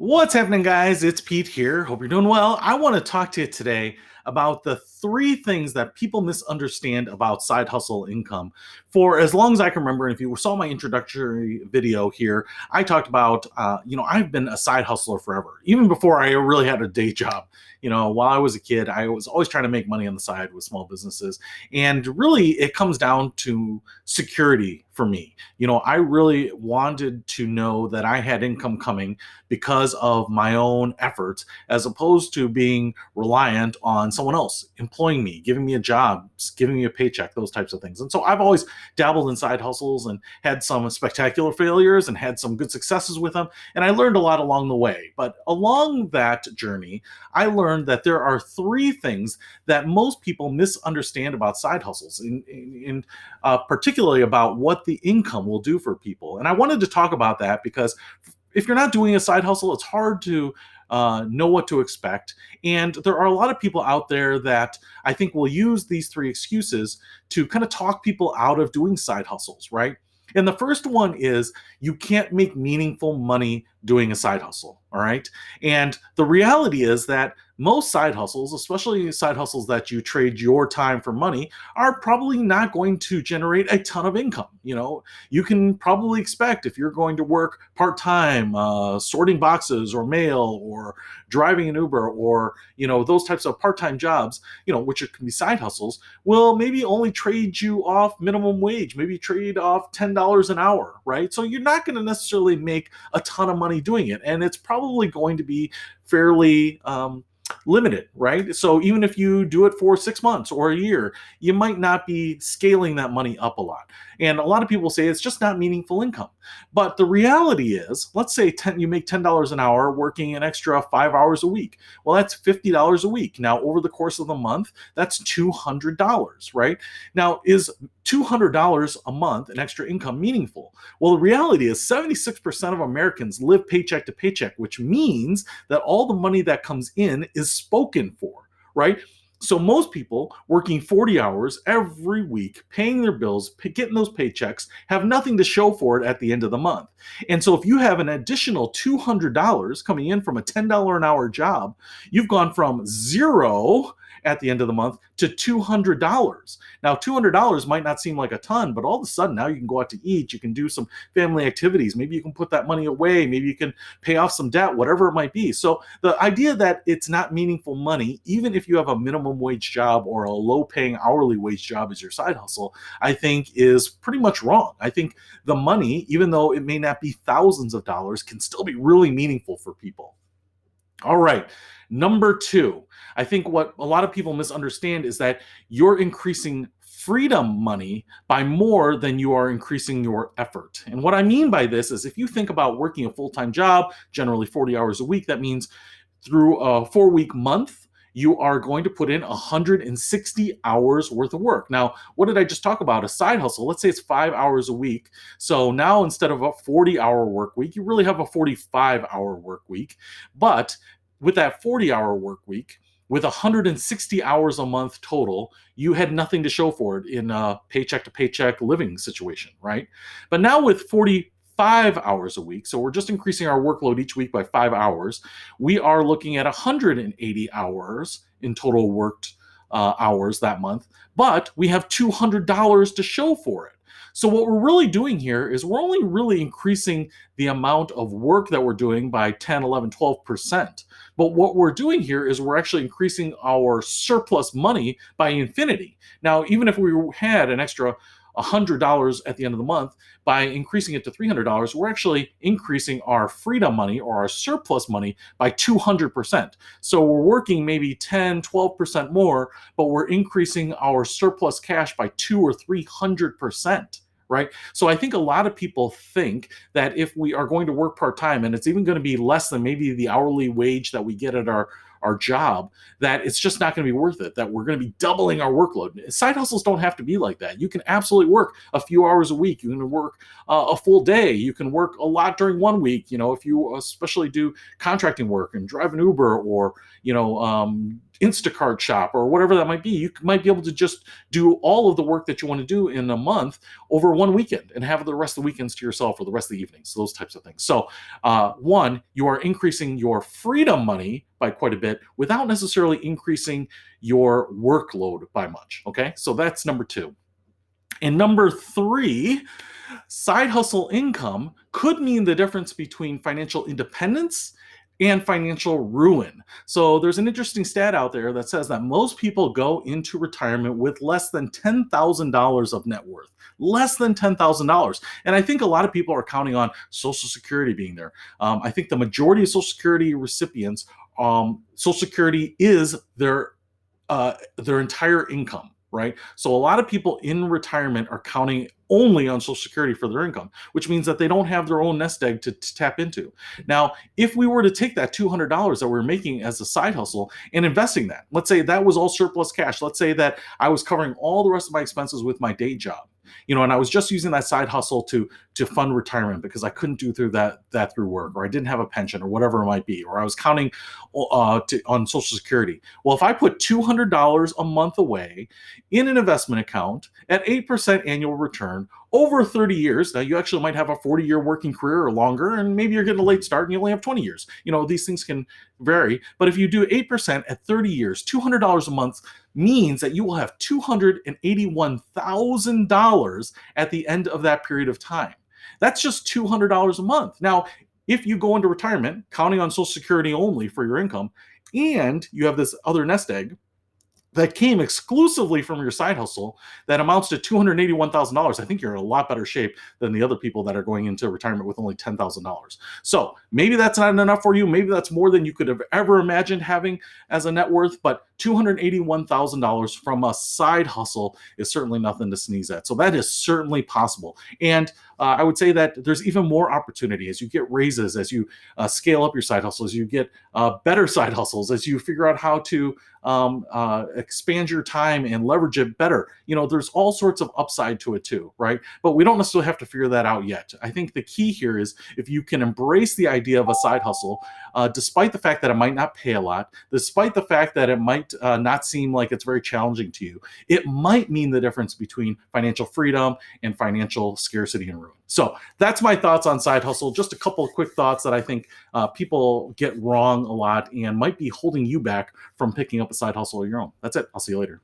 What's happening, guys? It's Pete here. Hope you're doing well. I want to talk to you today about the three things that people misunderstand about side hustle income. For as long as I can remember, and if you saw my introductory video here, I talked about, I've been a side hustler forever, even before I really had a day job. While I was a kid, I was always trying to make money on the side with small businesses. And really, it comes down to security for me. I really wanted to know that I had income coming because of my own efforts, as opposed to being reliant on someone else employing me, giving me a job, giving me a paycheck, those types of things. And so I've always dabbled in side hustles and had some spectacular failures and had some good successes with them. And I learned a lot along the way. But along that journey, I learned that there are three things that most people misunderstand about side hustles, particularly about what the income will do for people. And I wanted to talk about that because if you're not doing a side hustle, it's hard to know what to expect. And there are a lot of people out there that I think will use these three excuses to kind of talk people out of doing side hustles, right? And the first one is you can't make meaningful money doing a side hustle, all right? And the reality is that most side hustles, especially side hustles that you trade your time for money, are probably not going to generate a ton of income. You can probably expect, if you're going to work part-time, sorting boxes or mail or driving an Uber or, those types of part-time jobs, which can be side hustles, will maybe only trade you off minimum wage, maybe trade off $10 an hour, right? So you're not going to necessarily make a ton of money doing it. And it's probably going to be fairly limited, right? So even if you do it for 6 months or a year, you might not be scaling that money up a lot. And a lot of people say it's just not meaningful income. But the reality is, let's say you make $10 an hour working an extra 5 hours a week. Well, that's $50 a week. Now, over the course of the month, that's $200, right? Now, is $200 a month in extra income meaningful? Well, the reality is 76% of Americans live paycheck to paycheck, which means that all the money that comes in is spoken for, right? So most people working 40 hours every week, paying their bills, getting those paychecks, have nothing to show for it at the end of the month. And so if you have an additional $200 coming in from a $10 an hour job, you've gone from zero at the end of the month to $200. Now, $200 might not seem like a ton, but all of a sudden now you can go out to eat, you can do some family activities, maybe you can put that money away, maybe you can pay off some debt, whatever it might be. So the idea that it's not meaningful money, even if you have a minimum wage job or a low paying hourly wage job as your side hustle, I think is pretty much wrong. I think the money, even though it may not be thousands of dollars, can still be really meaningful for people. All right. Number two, I think what a lot of people misunderstand is that you're increasing freedom money by more than you are increasing your effort. And what I mean by this is, if you think about working a full-time job, generally 40 hours a week, that means through a 4-week month, you are going to put in 160 hours worth of work. Now, what did I just talk about? A side hustle. Let's say it's 5 hours a week. So now instead of a 40-hour work week, you really have a 45-hour work week. But with that 40-hour work week, with 160 hours a month total, you had nothing to show for it in a paycheck to paycheck living situation, right? But now with 45 hours a week, so we're just increasing our workload each week by 5 hours, we are looking at 180 hours in total worked hours that month, but we have $200 to show for it. So what we're really doing here is we're only really increasing the amount of work that we're doing by 10, 11, 12%. But what we're doing here is we're actually increasing our surplus money by infinity. Now, even if we had an extra $100 at the end of the month, by increasing it to $300, we're actually increasing our freedom money or our surplus money by 200%. So we're working maybe 10, 12% more, but we're increasing our surplus cash by 200 or 300%. Right? So I think a lot of people think that if we are going to work part-time, and it's even going to be less than maybe the hourly wage that we get at our job, that it's just not going to be worth it, that we're going to be doubling our workload. Side hustles don't have to be like that. You can absolutely work a few hours a week. You can work a full day. You can work a lot during one week. If you especially do contracting work and drive an Uber or, Instacart shop or whatever that might be. You might be able to just do all of the work that you want to do in a month over one weekend and have the rest of the weekends to yourself or the rest of the evenings, those types of things. So, one, you are increasing your freedom money by quite a bit without necessarily increasing your workload by much. Okay. So that's number two. And number three, side hustle income could mean the difference between financial independence and financial ruin. So there's an interesting stat out there that says that most people go into retirement with less than $10,000 of net worth. Less than $10,000. And I think a lot of people are counting on Social Security being there. I think the majority of Social Security recipients, Social Security is their entire income, right? So a lot of people in retirement are counting only on Social Security for their income, which means that they don't have their own nest egg to tap into. Now, if we were to take that $200 that we're making as a side hustle and investing that, let's say that was all surplus cash. Let's say that I was covering all the rest of my expenses with my day job, and I was just using that side hustle to fund retirement because I couldn't do through that through work, or I didn't have a pension, or whatever it might be, or I was counting on Social Security. Well, if I put $200 a month away in an investment account at 8% annual return over 30 years, now you actually might have a 40-year working career or longer, and maybe you're getting a late start and you only have 20 years. These things can vary, but if you do 8% at 30 years, $200 a month means that you will have $281,000 at the end of that period of time. That's just $200 a month. Now, if you go into retirement counting on Social Security only for your income, and you have this other nest egg that came exclusively from your side hustle that amounts to $281,000, I think you're in a lot better shape than the other people that are going into retirement with only $10,000. So maybe that's not enough for you. Maybe that's more than you could have ever imagined having as a net worth, but $281,000 from a side hustle is certainly nothing to sneeze at. So that is certainly possible. And I would say that there's even more opportunity as you get raises, as you scale up your side hustles, you get better side hustles, as you figure out how to expand your time and leverage it better. There's all sorts of upside to it too, right? But we don't necessarily have to figure that out yet. I think the key here is if you can embrace the idea of a side hustle, despite the fact that it might not pay a lot, despite the fact that it might not seem like it's very challenging to you, it might mean the difference between financial freedom and financial scarcity and ruin. So that's my thoughts on side hustle. Just a couple of quick thoughts that I think people get wrong a lot and might be holding you back from picking up a side hustle of your own. That's it. I'll see you later.